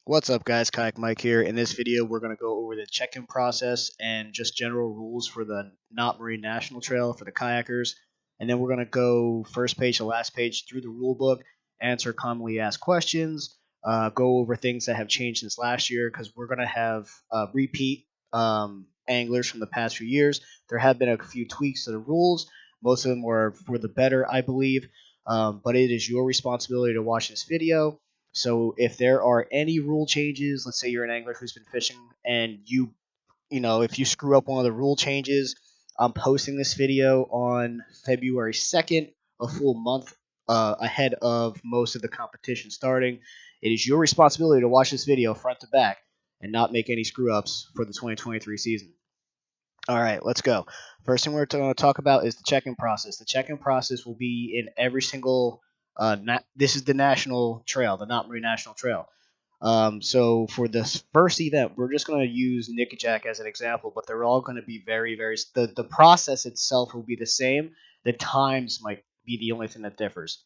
What's up, guys? Kayak Mike here. In this video, we're going to go over the check-in process and just general rules for the Not Marine National Trail for the kayakers. And then we're going to go first page to last page through the rule book, answer commonly asked questions, go over things that have changed since last year because we're going to have repeat anglers from the past few years. There have been a few tweaks to the rules. Most of them were for the better, I believe. But it is your responsibility to watch this video. So if there are any rule changes, let's say you're an angler who's been fishing and if you screw up one of the rule changes, I'm posting this video on February 2nd, a full month ahead of most of the competition starting. It is your responsibility to watch this video front to back and not make any screw ups for the 2023 season. All right, let's go. First thing we're going to talk about is the check-in process. The check-in process will be in every single. This is the national trail, the Not Marine National Trail. So for this first event, we're just going to use Nickajack as an example, but they're all going to be very, very. The process itself will be the same. The times might be the only thing that differs.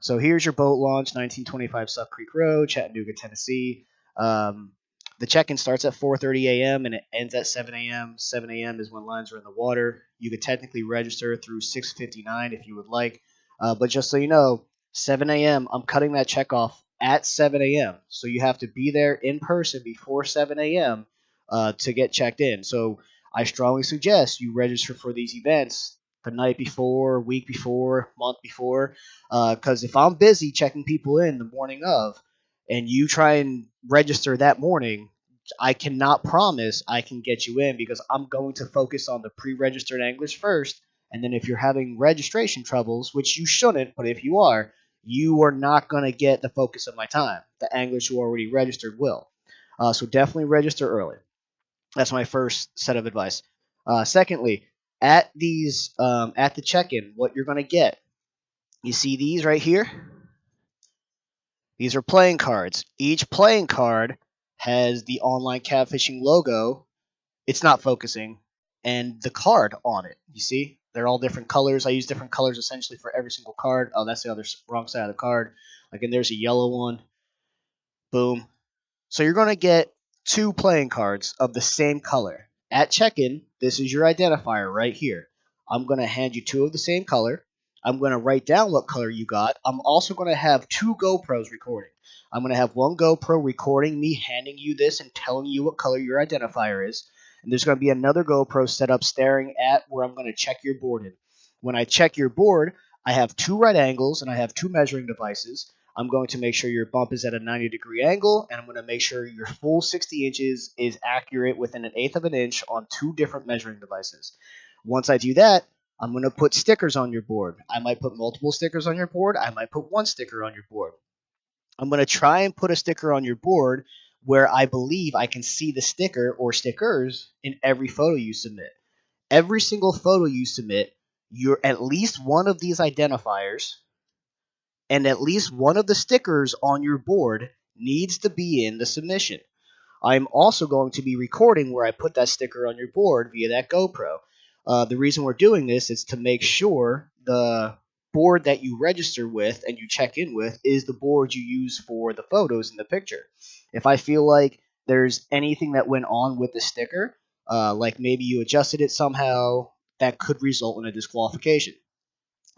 So here's your boat launch, 1925 Suck Creek Road, Chattanooga, Tennessee. Um, the check-in starts at 4:30 a.m. and it ends at 7 a.m. 7 a.m. is when lines are in the water. You could technically register through 6:59 if you would like, but just so you know, 7 a.m. I'm cutting that check off at 7 a.m. So you have to be there in person before 7 a.m. To get checked in. So I strongly suggest you register for these events the night before, week before, month before, because if I'm busy checking people in the morning of, and you try and register that morning, I cannot promise I can get you in because I'm going to focus on the pre-registered anglers first. And then if you're having registration troubles, which you shouldn't, but if you are not going to get the focus of my time. The anglers who already registered will. So definitely register early. That's my first set of advice. Secondly, at the check-in, what you're going to get, you see these right here? These are playing cards. Each playing card has the online catfishing logo. It's not focusing, and the card on it. You see, they're all different colors. I use different colors essentially for every single card. Oh, that's the other wrong side of the card. Like, and there's a yellow one. Boom. So you're going to get two playing cards of the same color. At check-in, this is your identifier right here. I'm going to hand you two of the same color. I'm going to write down what color you got. I'm also going to have two GoPros recording. I'm going to have one GoPro recording me handing you this and telling you what color your identifier is. And there's going to be another GoPro set up staring at where I'm going to check your board in. When I check your board, I have two right angles and I have two measuring devices. I'm going to make sure your bump is at a 90-degree angle, and I'm going to make sure your full 60 inches is accurate within an eighth of an inch on two different measuring devices. Once I do that, I'm going to put stickers on your board. I might put multiple stickers on your board. I might put one sticker on your board. I'm going to try and put a sticker on your board where I believe I can see the sticker or stickers in every photo you submit. Every single photo you submit, you're at least one of these identifiers and at least one of the stickers on your board needs to be in the submission. I'm also going to be recording where I put that sticker on your board via that GoPro. The reason we're doing this is to make sure the board that you register with and you check in with is the board you use for the photos in the picture. If I feel like there's anything that went on with the sticker, like maybe you adjusted it somehow, that could result in a disqualification.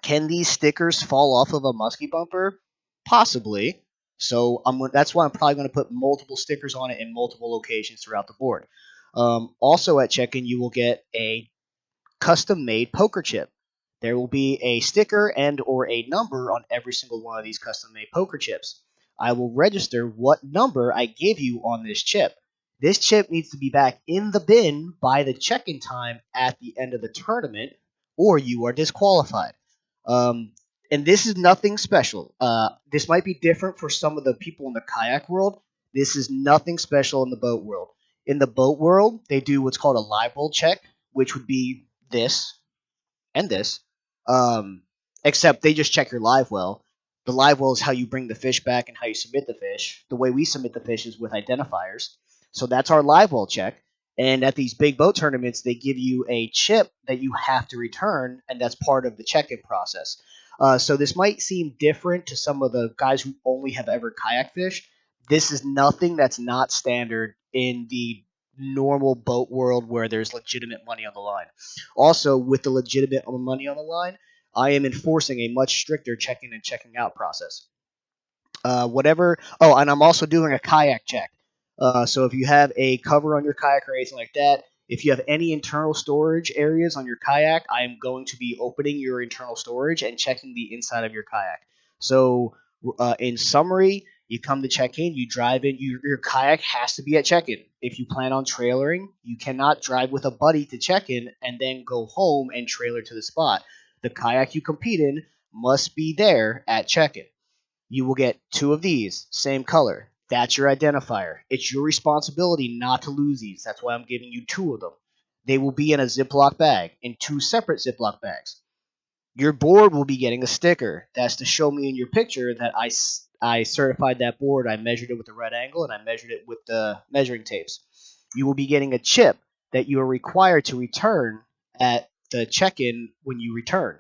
Can these stickers fall off of a muskie bumper? Possibly. So that's why I'm probably going to put multiple stickers on it in multiple locations throughout the board. Also at check-in, you will get a custom-made poker chip. There will be a sticker and or a number on every single one of these custom-made poker chips. I will register what number I give you on this chip. This chip needs to be back in the bin by the check-in time at the end of the tournament, or you are disqualified. Um, and this is nothing special. This might be different for some of the people in the kayak world. This is nothing special in the boat world. In the boat world, they do what's called a live well check, which would be this and this, um, except they just check your live well. The live well is how you bring the fish back and how you submit the fish. The way we submit the fish is with identifiers. So that's our live well check. And at these big boat tournaments, they give you a chip that you have to return, and that's part of the check-in process. So this might seem different to some of the guys who only have ever kayak fished, This is nothing that's not standard in the normal boat world where there's legitimate money on the line. Also, with the legitimate money on the line, I am enforcing a much stricter check-in and checking out process. Whatever. Oh, and I'm also doing a kayak check. So if you have a cover on your kayak or anything like that, if you have any internal storage areas on your kayak, I am going to be opening your internal storage and checking the inside of your kayak. So, in summary, you come to check in, you drive in, your kayak has to be at check in. If you plan on trailering, you cannot drive with a buddy to check in and then go home and trailer to the spot. The kayak you compete in must be there at check in. You will get two of these, same color. That's your identifier. It's your responsibility not to lose these. That's why I'm giving you two of them. They will be in a Ziploc bag, in two separate Ziploc bags. Your board will be getting a sticker. That's to show me in your picture that I certified that board. I measured it with the right angle and I measured it with the measuring tapes. You will be getting a chip that you are required to return at the check-in when you return.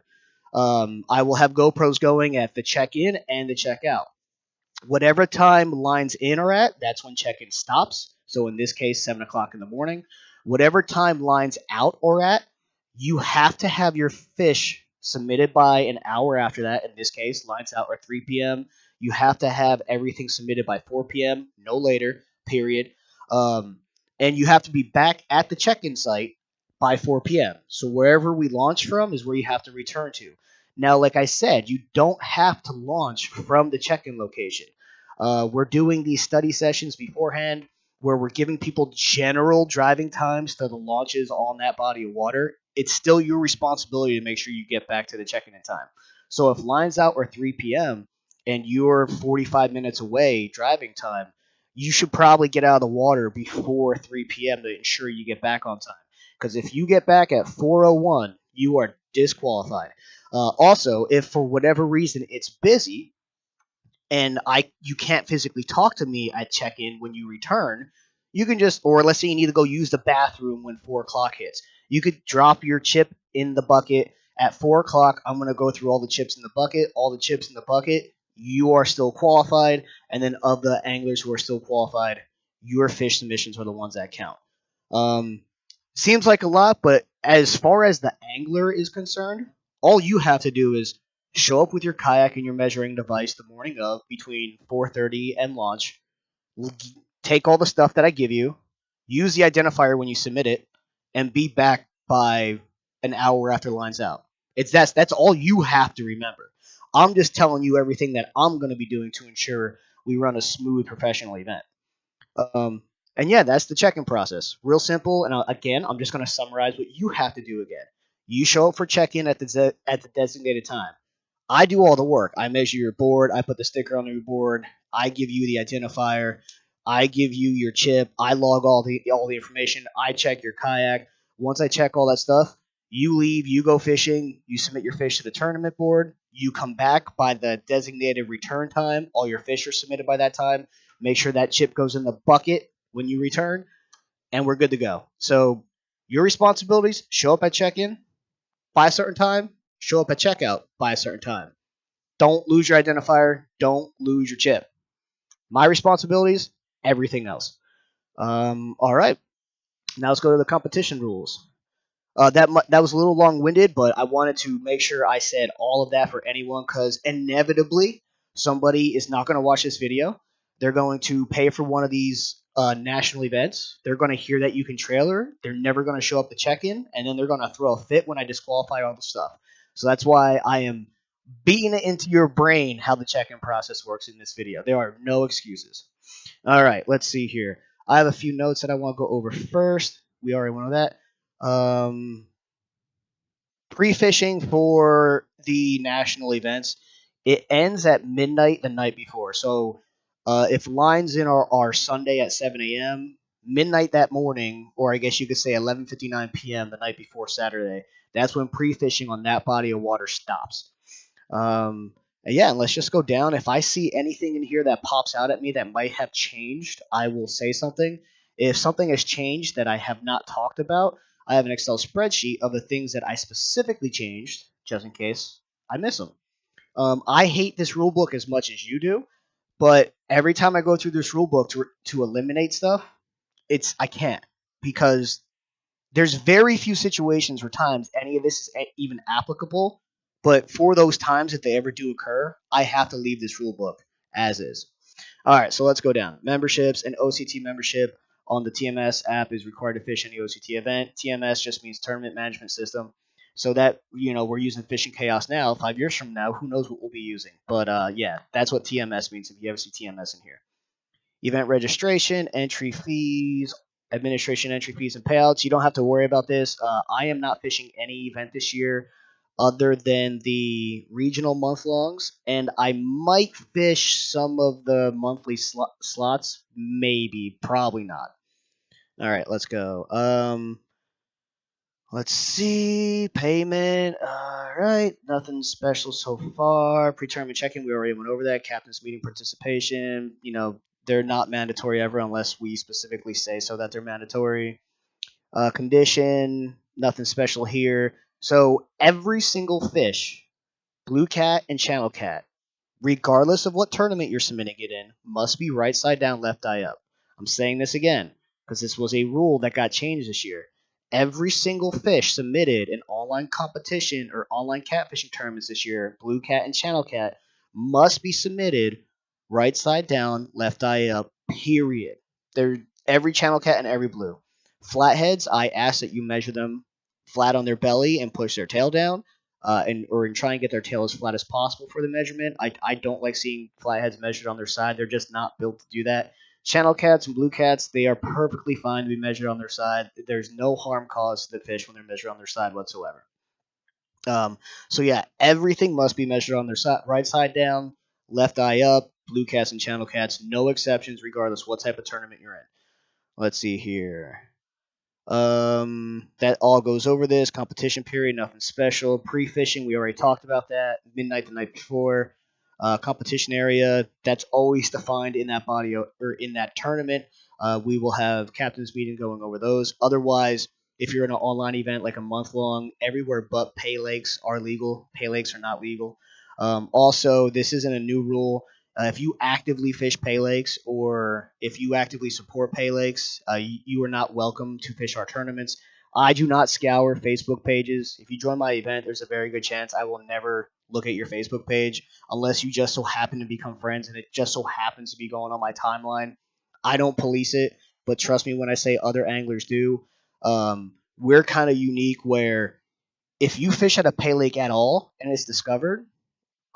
I will have GoPros going at the check-in and the check-out. Whatever time lines in are at, that's when check-in stops. So in this case, 7 o'clock in the morning. Whatever time lines out are at, you have to have your fish submitted by an hour after that. In this case, lines out are 3 p.m. You have to have everything submitted by 4 p.m. No later. Period. And you have to be back at the check-in site by 4 p.m. So wherever we launch from is where you have to return to. Now, like I said, you don't have to launch from the check-in location. We're doing these study sessions beforehand where we're giving people general driving times to the launches on that body of water. It's still your responsibility to make sure you get back to the check-in time. So if lines out are 3 p.m. and you're 45 minutes away driving time, you should probably get out of the water before 3 p.m. to ensure you get back on time. Because if you get back at 4:01, you are disqualified. Also, if for whatever reason it's busy and you can't physically talk to me at check-in when you return, you can just, or let's say you need to go use the bathroom when 4 o'clock hits, you could drop your chip in the bucket at 4 o'clock. I'm going to go through all the chips in the bucket, all the chips in the bucket. You are still qualified, and then of the anglers who are still qualified, your fish submissions are the ones that count. Um, Seems like a lot, but as far as the angler is concerned, all you have to do is show up with your kayak and your measuring device the morning of between 4:30 and launch. Take all the stuff that I give you, use the identifier when you submit it, and be back by an hour after lines out. That's all you have to remember. I'm just telling you everything that I'm going to be doing to ensure we run a smooth professional event. Um, and yeah, that's the check-in process. Real simple. And again, I'm just going to summarize what you have to do again. You show up for check-in at the designated time. I do all the work. I measure your board. I put the sticker on your board. I give you the identifier. I give you your chip. I log all the information. I check your kayak. Once I check all that stuff, you leave. You go fishing. You submit your fish to the tournament board. You come back by the designated return time. All your fish are submitted by that time. Make sure that chip goes in the bucket when you return, and we're good to go. So your responsibilities: show up at check-in by a certain time, show up at checkout by a certain time. Don't lose your identifier. Don't lose your chip. My responsibilities: everything else. All right. Now let's go to the competition rules. That was a little long winded, but I wanted to make sure I said all of that for anyone because inevitably somebody is not going to watch this video. They're going to pay for one of these national events. They're going to hear that you can trailer. They're never going to show up to check in, and then they're going to throw a fit when I disqualify all the stuff. So that's why I am beating it into your brain how the check in process works in this video. There are no excuses. All right, let's see here. I have a few notes that I want to go over first. We already went over that. Pre-fishing for the national events, it ends at midnight the night before. So if lines in are Sunday at 7 a.m., midnight that morning, or I guess you could say 11:59 p.m. the night before Saturday, that's when pre-fishing on that body of water stops. Yeah, and let's just go down. If I see anything in here that pops out at me that might have changed, I will say something. If something has changed that I have not talked about, I have an Excel spreadsheet of the things that I specifically changed, just in case I miss them. I hate this rule book as much as you do, But every time I go through this rule book to eliminate stuff, I can't, because there's very few situations or times any of this is even applicable. But for those times, if they ever do occur, I have to leave this rule book as is. All right, so let's go down. Memberships. and OCT membership on the TMS app is required to fish any OCT event. TMS just means Tournament Management System. So that, we're using Fishing Chaos now. 5 years from now, who knows what we'll be using. But yeah, that's what TMS means if you ever see TMS in here. Event registration, entry fees, administration entry fees, and payouts. You don't have to worry about this. I am not fishing any event this year other than the regional month longs, and I might fish some of the monthly slots. Maybe, probably not. All right, let's go. Let's see. Payment. All right. Nothing special so far. Pre-tournament check-in. We already went over that. Captain's meeting participation. They're not mandatory ever unless we specifically say so that they're mandatory. Condition. Nothing special here. So every single fish, blue cat and channel cat, regardless of what tournament you're submitting it in, must be right side down, left eye up. I'm saying this again because this was a rule that got changed this year. Every single fish submitted in online competition or online catfishing tournaments this year, blue cat and channel cat, must be submitted right side down, left eye up, period. They're every channel cat and every blue. Flatheads, I ask that you measure them flat on their belly and push their tail down, and try and get their tail as flat as possible for the measurement. I don't like seeing flatheads measured on their side. They're just not built to do that. Channel cats and blue cats, they are perfectly fine to be measured on their side. There's no harm caused to the fish when they're measured on their side whatsoever. So yeah, everything must be measured on their right side down, left eye up, blue cats and channel cats, no exceptions regardless what type of tournament you're in. Let's see here. That all goes over this. Competition period, nothing special. Pre-fishing, we already talked about that. Midnight the night before. Competition area, that's always defined in that body or in that tournament. We will have captain's meeting going over those. Otherwise, if you're in an online event like a month long, everywhere but pay lakes are legal. Pay lakes are not legal. Also, this isn't a new rule. If you actively fish pay lakes or if you actively support pay lakes, you are not welcome to fish our tournaments. I do not scour Facebook pages. If you join my event, there's a very good chance I will never look at your Facebook page unless you just so happen to become friends and it just so happens to be going on my timeline. I don't police it, but trust me when I say other anglers do. We're kind of unique where if you fish at a pay lake at all and it's discovered,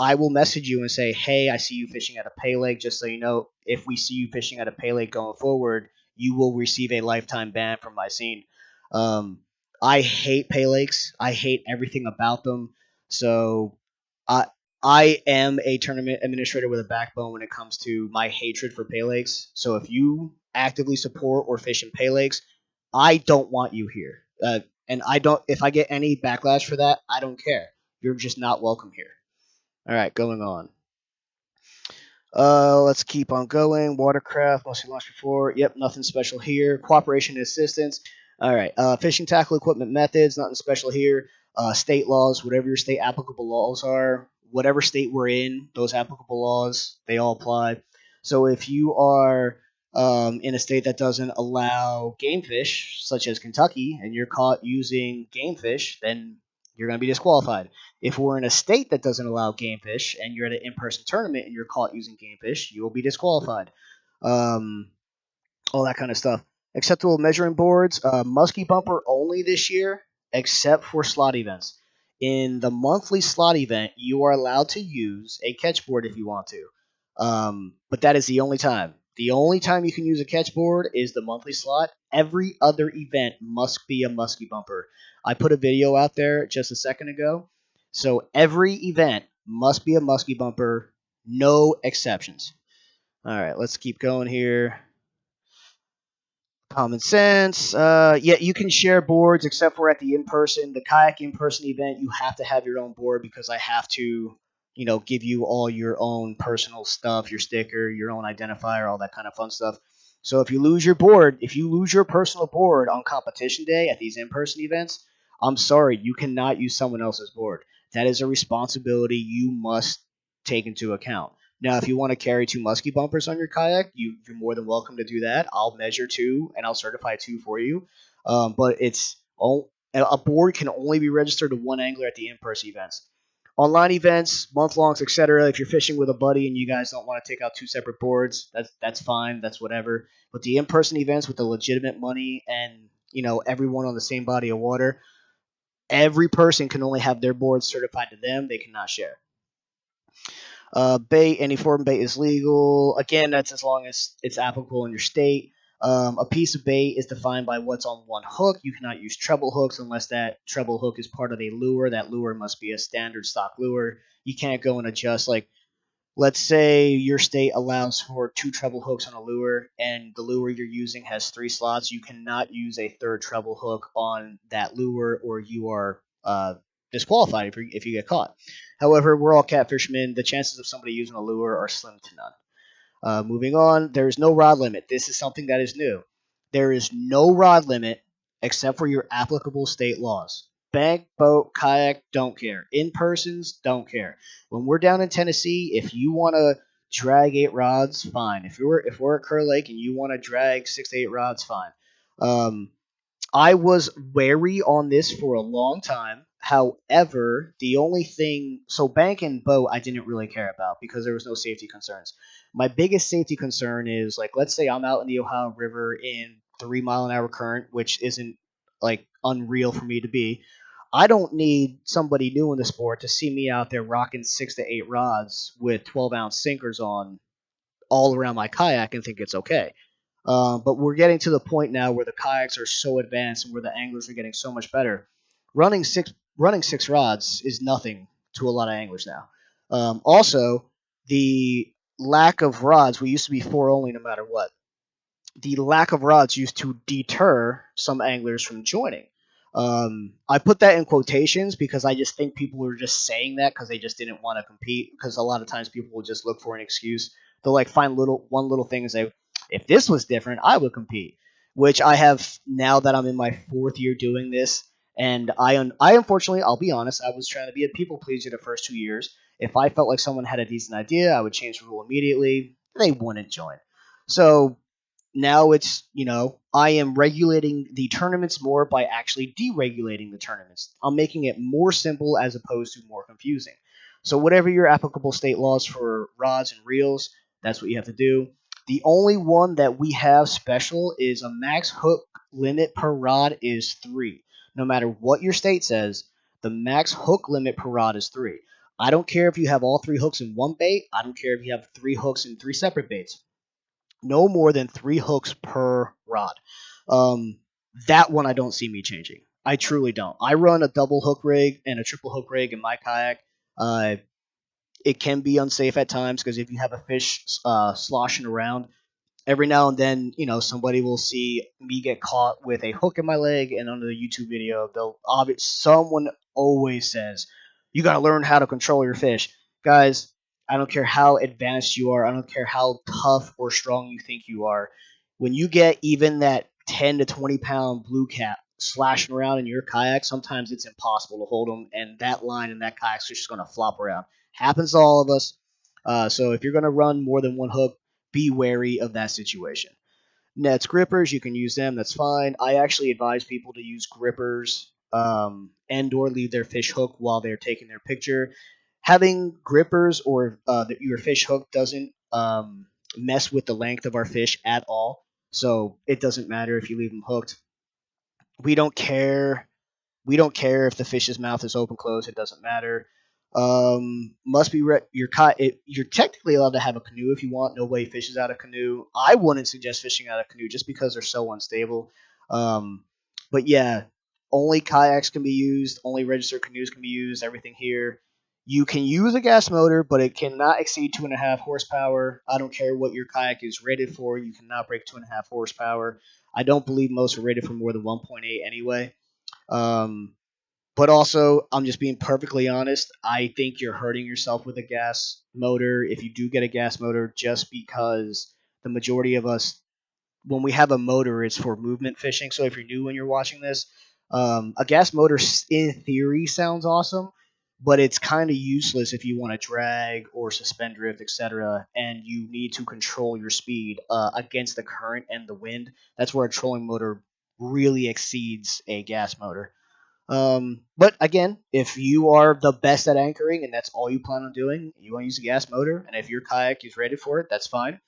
I will message you and say, hey, I see you fishing at a pay lake. Just so you know, if we see you fishing at a pay lake going forward, you will receive a lifetime ban from my scene. Um, I hate pay lakes. I hate everything about them. So I I am a tournament administrator with a backbone when it comes to my hatred for pay lakes. So if you actively support or fish in pay lakes, I don't want you here. And I don't. If I get any backlash for that, I don't care. You're just not welcome here. All right, going on. Let's keep on going. Watercraft, mostly launched before. Yep, nothing special here. Cooperation and assistance. All right. Fishing tackle equipment methods, nothing special here. State laws, whatever your state applicable laws are, whatever state we're in, those applicable laws, they all apply. So if you are in a state that doesn't allow game fish, such as Kentucky, and you're caught using game fish, then you're going to be disqualified. If we're in a state that doesn't allow game fish and you're at an in-person tournament and you're caught using game fish, you will be disqualified. Um, all that kind of stuff. Acceptable measuring boards, musky bumper only this year, except for slot events. In the monthly slot event, you are allowed to use a catch board if you want to, but that is the only time. The only time you can use a catch board is the monthly slot. Every other event must be a musky bumper. I put a video out there just a second ago. So every event must be a musky bumper, no exceptions. All right, let's keep going here. Common sense. Yeah, you can share boards except for at the in-person. The kayak in-person event, you have to have your own board because I have to, give you all your own personal stuff, your sticker, your own identifier, all that kind of fun stuff. So if you lose your board, if you lose your personal board on competition day at these in-person events, I'm sorry, you cannot use someone else's board. That is a responsibility you must take into account. Now, if you want to carry two musky bumpers on your kayak, you're more than welcome to do that. I'll measure two and I'll certify two for you. But a board can only be registered to one angler at the in-person events. Online events, month longs, etc. If you're fishing with a buddy and you guys don't want to take out two separate boards, that's fine. That's whatever. But the in-person events with the legitimate money and everyone on the same body of water, every person can only have their board certified to them. They cannot share. Bait, any form of bait is legal. Again, that's as long as it's applicable in your state. A piece of bait is defined by what's on one hook. You cannot use treble hooks unless that treble hook is part of a lure. That lure must be a standard stock lure. You can't go and adjust. Like, let's say your state allows for two treble hooks on a lure, and the lure you're using has three slots. You cannot use a third treble hook on that lure, or you are disqualified if you get caught. However, we're all catfishermen. The chances of somebody using a lure are slim to none. Moving on, there is no rod limit. This is something that is new. There is no rod limit except for your applicable state laws. Bank, boat, kayak, don't care. In persons, don't care. When we're down in Tennessee, if you want to drag 8 rods, fine. If we're at Kerr Lake and you want to drag 6 to 8 rods, fine. Um, I was wary on this for a long time. However, the only thing, so bank and boat, I didn't really care about because there was no safety concerns. My biggest safety concern is, like, let's say I'm out in the Ohio River in 3 mile an hour current, which isn't like unreal for me to be. I don't need somebody new in the sport to see me out there rocking 6 to 8 rods with 12-ounce sinkers on all around my kayak and think it's okay. But we're getting to the point now where the kayaks are so advanced and where the anglers are getting so much better. Running six rods is nothing to a lot of anglers now. Also, the lack of rods. We used to be four only, no matter what. The lack of rods used to deter some anglers from joining. I put that in quotations because I just think people were just saying that because they just didn't want to compete. Because a lot of times people will just look for an excuse. They'll like find one little thing and say, if this was different, I would compete. Which I have now that I'm in my 4th year doing this, and I unfortunately, I'll be honest, I was trying to be a people pleaser the first 2 years. If I felt like someone had a decent idea, I would change the rule immediately. They wouldn't join. So now it's, I am regulating the tournaments more by actually deregulating the tournaments. I'm making it more simple as opposed to more confusing. So whatever your applicable state laws for rods and reels, that's what you have to do. The only one that we have special is a max hook limit per rod is 3. No matter what your state says, the max hook limit per rod is 3. I don't care if you have all 3 hooks in one bait. I don't care if you have 3 hooks in 3 separate baits. No more than 3 hooks per rod. Um, that one I don't see me changing. I truly don't. I run a double hook rig and a triple hook rig in my kayak. Uh, it can be unsafe at times because if you have a fish sloshing around, every now and then, somebody will see me get caught with a hook in my leg, and under the YouTube video, someone always says, "You got to learn how to control your fish." Guys, I don't care how advanced you are. I don't care how tough or strong you think you are. When you get even that 10 to 20 pound blue cat slashing around in your kayak, sometimes it's impossible to hold them, and that line in that kayak's just going to flop around. Happens to all of us. So if you're going to run more than one hook, be wary of that situation. Nets grippers, you can use them. That's fine. I actually advise people to use grippers and or leave their fish hook while they're taking their picture. Having grippers or your fish hook doesn't mess with the length of our fish at all. So it doesn't matter if you leave them hooked. We don't care if the fish's mouth is open, closed. It doesn't matter. Must be you're technically allowed to have a canoe if you want. Nobody fishes out a canoe. I wouldn't suggest fishing out a canoe just because they're so unstable. But yeah, only kayaks can be used. Only registered canoes can be used. Everything here. You can use a gas motor, but it cannot exceed 2.5 horsepower. I don't care what your kayak is rated for. You cannot break 2.5 horsepower. I don't believe most are rated for more than 1.8 anyway. Um, but also, I'm just being perfectly honest. I think you're hurting yourself with a gas motor if you do get a gas motor, just because the majority of us, when we have a motor, it's for movement fishing. So if you're new when you're watching this, a gas motor in theory sounds awesome, but it's kind of useless if you want to drag or suspend drift, etc., and you need to control your speed against the current and the wind. That's where a trolling motor really exceeds a gas motor. But again, if you are the best at anchoring and that's all you plan on doing, you want to use a gas motor, and if your kayak is ready for it, that's fine.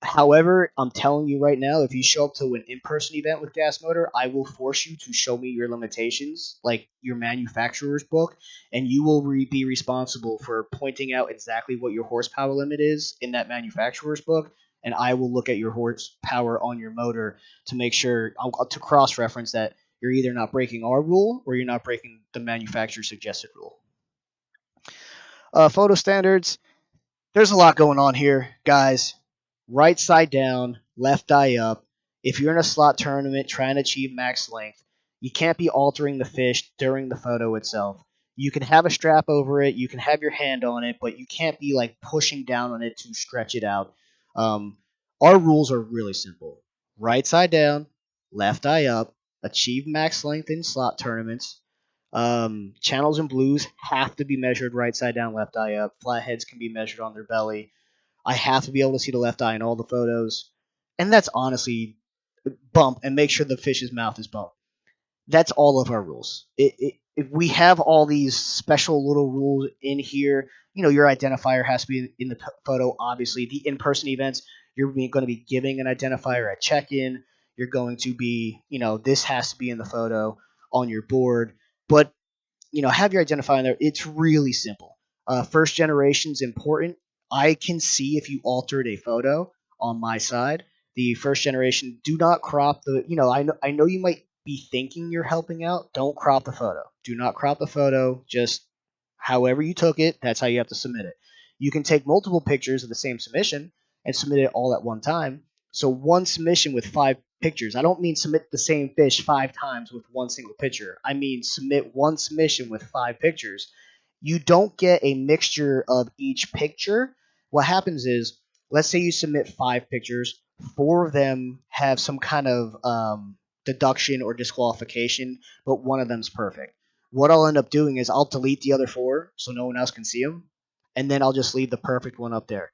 However, I'm telling you right now, if you show up to an in-person event with gas motor, I will force you to show me your limitations, like your manufacturer's book, and you will be responsible for pointing out exactly what your horsepower limit is in that manufacturer's book, and I will look at your horsepower on your motor to make sure to cross-reference that you're either not breaking our rule or you're not breaking the manufacturer's suggested rule. Photo standards. There's a lot going on here, guys. Right side down, left eye up. If you're in a slot tournament trying to achieve max length, you can't be altering the fish during the photo itself. You can have a strap over it, you can have your hand on it, but you can't be like pushing down on it to stretch it out. Um, our rules are really simple. Right side down, left eye up, achieve max length in slot tournaments. Channels and blues have to be measured right side down, left eye up. Flatheads can be measured on their belly. I have to be able to see the left eye in all the photos. And that's honestly bump and make sure the fish's mouth is bumped. That's all of our rules. If we have all these special little rules in here, your identifier has to be in the photo. Obviously, the in-person events, you're going to be giving an identifier at check-in. You're going to be, this has to be in the photo on your board. But have your identifier in there. It's really simple. First generation is important. I can see if you altered a photo on my side. The first generation, do not crop the. I know you might be thinking you're helping out. Don't crop the photo. Do not crop the photo. Just however you took it, that's how you have to submit it. You can take multiple pictures of the same submission and submit it all at one time. So one submission with 5 pictures. I don't mean submit the same fish 5 times with one single picture. I mean submit one submission with 5 pictures. You don't get a mixture of each picture. What happens is, let's say you submit 5 pictures, 4 of them have some kind of deduction or disqualification, but one of them's perfect. What I'll end up doing is I'll delete the other 4 so no one else can see them, and then I'll just leave the perfect one up there.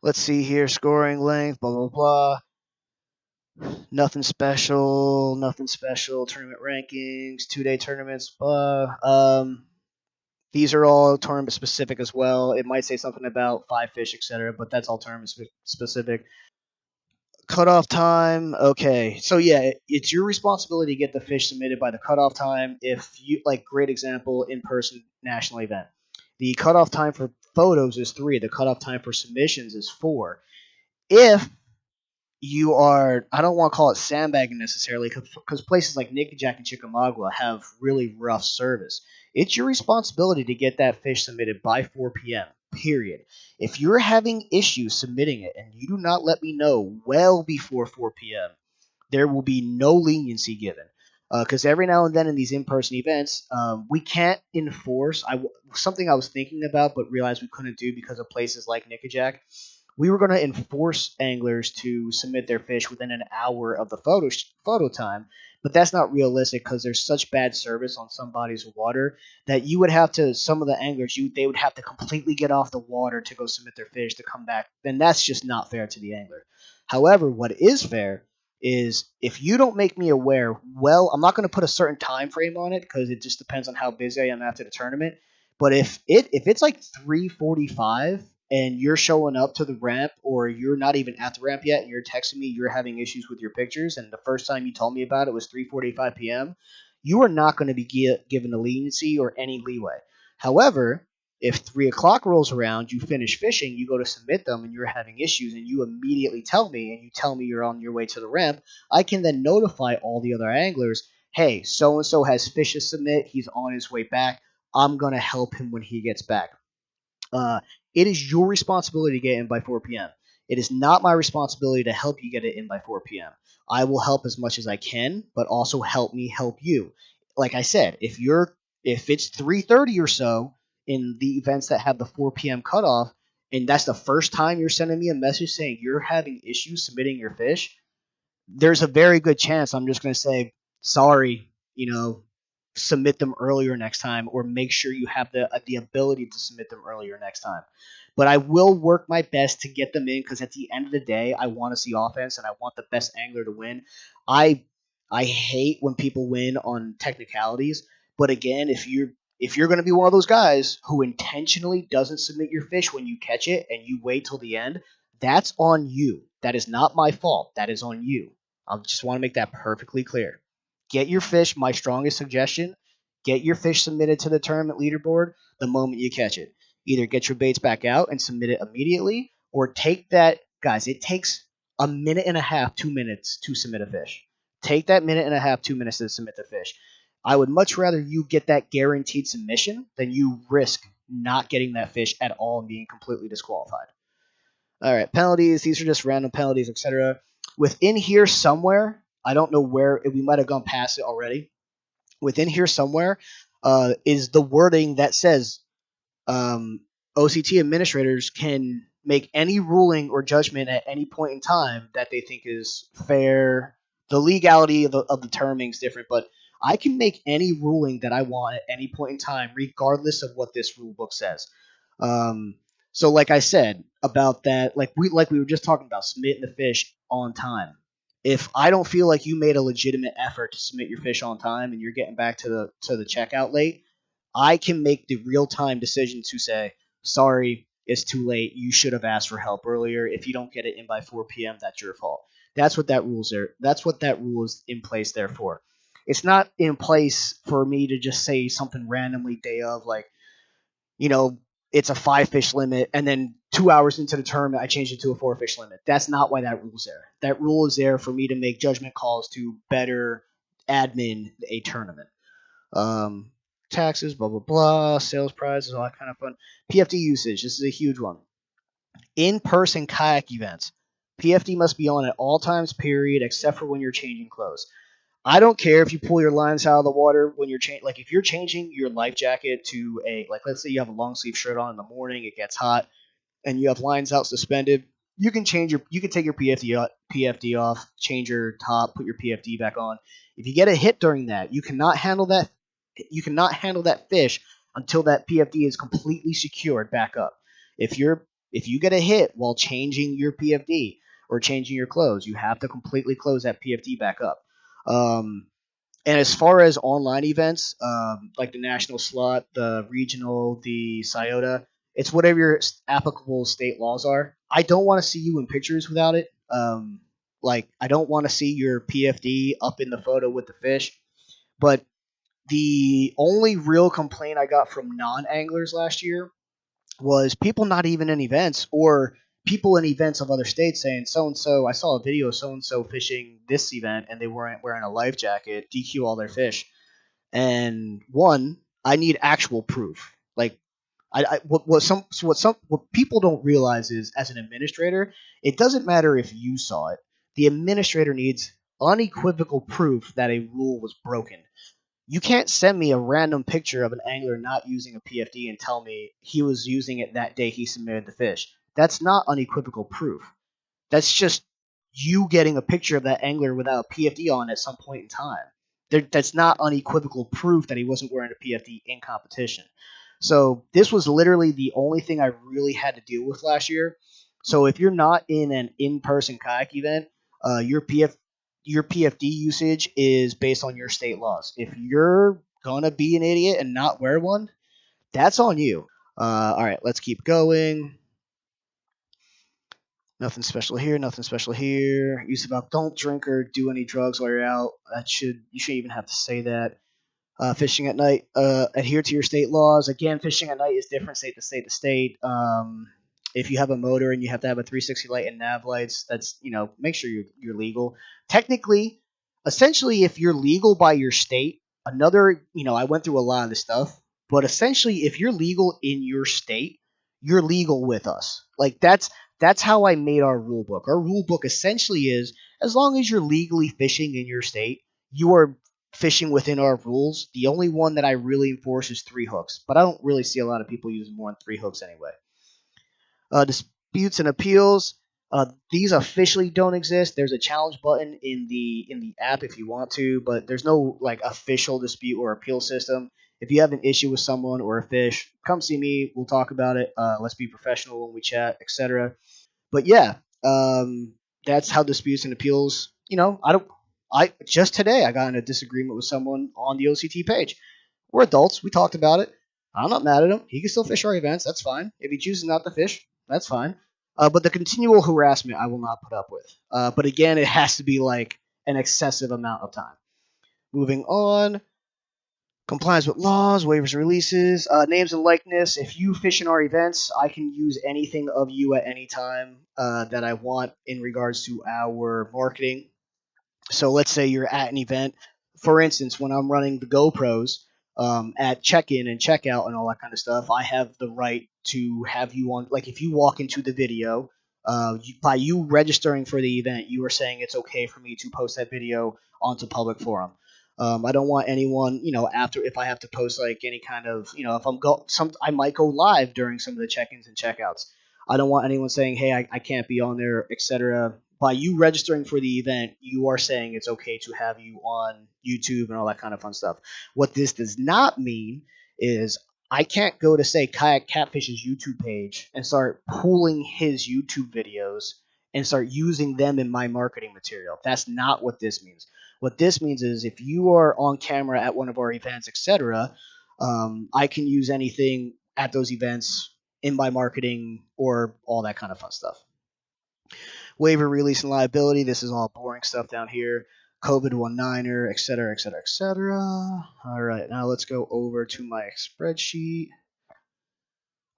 Let's see here, scoring length, blah blah blah. Nothing special, nothing special. Tournament rankings, 2-day tournaments, blah. These are all tournament specific as well. It might say something about 5 fish, etc., but that's all tournament specific. Cutoff time. Okay, so yeah, it's your responsibility to get the fish submitted by the cutoff time. If you like, great example, in-person national event. The cutoff time for photos is 3. The cutoff time for submissions is 4. If you are, I don't want to call it sandbagging necessarily, because places like Nickajack and Chickamauga have really rough service. It's your responsibility to get that fish submitted by 4 p.m. Period. If you're having issues submitting it and you do not let me know well before 4 p.m., there will be no leniency given. Because every now and then in these in-person events, we can't enforce. Something I was thinking about but realized we couldn't do because of places like Nickajack. We were going to enforce anglers to submit their fish within an hour of the photo time, but that's not realistic because there's such bad service on some bodies of water that you would have to, some of the anglers, they would have to completely get off the water to go submit their fish to come back. Then that's just not fair to the angler. However, what is fair is if you don't make me aware, well, I'm not going to put a certain time frame on it because it just depends on how busy I am after the tournament. But if it's like 3:45 and you're showing up to the ramp, or you're not even at the ramp yet and you're texting me you're having issues with your pictures, and the first time you told me about it was 3:45 p.m., you are not going to be given a leniency or any leeway. However, if 3 o'clock rolls around, you finish fishing, you go to submit them, and you're having issues, and you immediately tell me, and you tell me you're on your way to the ramp, I can then notify all the other anglers, hey, so and so has fish to submit, he's on his way back. I'm going to help him when he gets back. Uh, it is your responsibility to get in by 4 p.m. It is not my responsibility to help you get it in by 4 p.m. I will help as much as I can, but also help me help you. Like I said, if it's 3:30 or so in the events that have the 4 p.m. cutoff, and that's the first time you're sending me a message saying you're having issues submitting your fish, there's a very good chance I'm just going to say, sorry, submit them earlier next time, or make sure you have the ability to submit them earlier next time. But I will work my best to get them in, because at the end of the day, I want to see offense and I want the best angler to win. I I hate when people win on technicalities, but again, if you're going to be one of those guys who intentionally doesn't submit your fish when you catch it and you wait till the end, that's on you. That is not my fault. That is on you. I just want to make that perfectly clear. Get your fish, my strongest suggestion, get your fish submitted to the tournament leaderboard the moment you catch it. Either get your baits back out and submit it immediately, or take that, guys, it takes a minute and a half, 2 minutes to submit a fish. Take that minute and a half, 2 minutes to submit the fish. I would much rather you get that guaranteed submission than you risk not getting that fish at all and being completely disqualified. All right, penalties. These are just random penalties, etc. Within here somewhere, I don't know where, we might have gone past it already. Within here somewhere is the wording that says um, OCT administrators can make any ruling or judgment at any point in time that they think is fair. The legality of the terming is different, but I can make any ruling that I want at any point in time, regardless of what this rule book says. Um, so, like I said about that, like we were just talking about submitting the fish on time. If I don't feel like you made a legitimate effort to submit your fish on time and you're getting back to the checkout late, I can make the real time decision to say, sorry, it's too late. You should have asked for help earlier. If you don't get it in by 4 p.m., that's your fault. That's what that rule's there. That's what that rule is in place there for. It's not in place for me to just say something randomly day of, like, you know, it's a 5 fish limit, and then 2 hours into the tournament, I changed it to a 4 fish limit. That's not why that rule's there. That rule is there for me to make judgment calls to better admin a tournament. Um, Taxes, blah blah blah, sales prizes, all that kind of fun. PFD usage. This is a huge one. In-person kayak events. PFD must be on at all times, period, except for when you're changing clothes. I don't care if you pull your lines out of the water when you're changing. Like, if you're changing your life jacket to let's say you have a long sleeve shirt on in the morning, it gets hot, and you have lines out suspended, you can take your PFD off, change your top, put your PFD back on. If you get a hit during that, you cannot handle that fish until that PFD is completely secured back up. If you get a hit while changing your PFD or changing your clothes, you have to completely close that PFD back up. And as far as online events, like the national slot, the regional, the SIOTA, it's whatever your applicable state laws are. I don't want to see you in pictures without it. I don't want to see your PFD up in the photo with the fish. But the only real complaint I got from non-anglers last year was people not even in events, or people in events of other states saying, so and so, I saw a video of so and so fishing this event and they weren't wearing a life jacket, DQ all their fish. And one, I need actual proof. Like, what people don't realize is, as an administrator, it doesn't matter if you saw it. The administrator needs unequivocal proof that a rule was broken. You can't send me a random picture of an angler not using a PFD and tell me he was using it that day he submitted the fish. That's not unequivocal proof. That's just you getting a picture of that angler without a PFD on at some point in time. That's not unequivocal proof that he wasn't wearing a PFD in competition. So this was literally the only thing I really had to deal with last year. So if you're not in an in-person kayak event, your PFD usage is based on your state laws. If you're gonna be an idiot and not wear one, that's on you. All right, let's keep going. Nothing special here. Nothing special here. Use about don't drink or do any drugs while you're out. You shouldn't even have to say that. Fishing at night. Adhere to your state laws. Again, fishing at night is different state to state to state. If you have a motor and you have to have a 360 light and nav lights, that's, make sure you're legal. Technically, essentially, if you're legal by your state, I went through a lot of this stuff, but essentially, if you're legal in your state, you're legal with us. Like, that's how I made our rule book. Our rule book essentially is, as long as you're legally fishing in your state, you are fishing within our rules. The only one that I really enforce is 3 hooks, but I don't really see a lot of people using more than 3 hooks anyway. Disputes and appeals. These officially don't exist. There's a challenge button in the app if you want to, but there's no like official dispute or appeal system. If you have an issue with someone or a fish, come see me. We'll talk about it. Let's be professional when we chat, etc. But yeah, um, that's how disputes and appeals. I don't. I just today I got in a disagreement with someone on the OCT page. We're adults. We talked about it. I'm not mad at him. He can still fish our events. That's fine. If he chooses not to fish, that's fine. But the continual harassment, I will not put up with. But again, it has to be like an excessive amount of time. Moving on. Compliance with laws, waivers, releases, names and likeness. If you fish in our events, I can use anything of you at any time that I want in regards to our marketing. So let's say you're at an event. For instance, when I'm running the GoPros at check-in and check-out and all that kind of stuff, I have the right to have you on. Like if you walk into the video, by you registering for the event, you are saying it's okay for me to post that video onto public forum. I don't want anyone, after if I have to post like any kind of, if I might go live during some of the check-ins and check-outs. I don't want anyone saying, "Hey, I can't be on there," etc. By you registering for the event, you are saying it's okay to have you on YouTube and all that kind of fun stuff. What this does not mean is I can't go to say Kayak Catfish's YouTube page and start pulling his YouTube videos and start using them in my marketing material. That's not what this means. What this means is if you are on camera at one of our events, etc., I can use anything at those events in my marketing or all that kind of fun stuff. Waiver, release, and liability. This is all boring stuff down here. COVID 19er, et cetera, et cetera, et cetera. All right, now let's go over to my spreadsheet.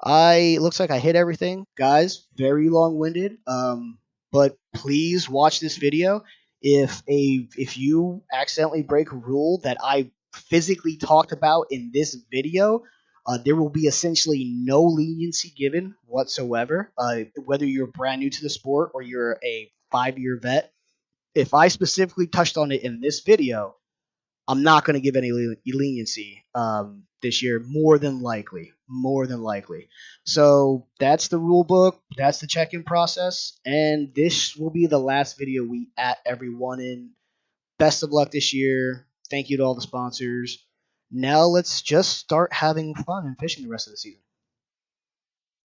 Looks like I hit everything, guys. Very long-winded. But please watch this video. If you accidentally break a rule that I physically talked about in this video, there will be essentially no leniency given whatsoever. Whether you're brand new to the sport or you're a 5-year vet, if I specifically touched on it in this video, I'm not going to give any leniency this year, more than likely. More than likely. So that's the rule book. That's the check-in process. And this will be the last video we at everyone in. Best of luck this year. Thank you to all the sponsors. Now let's just start having fun and fishing the rest of the season.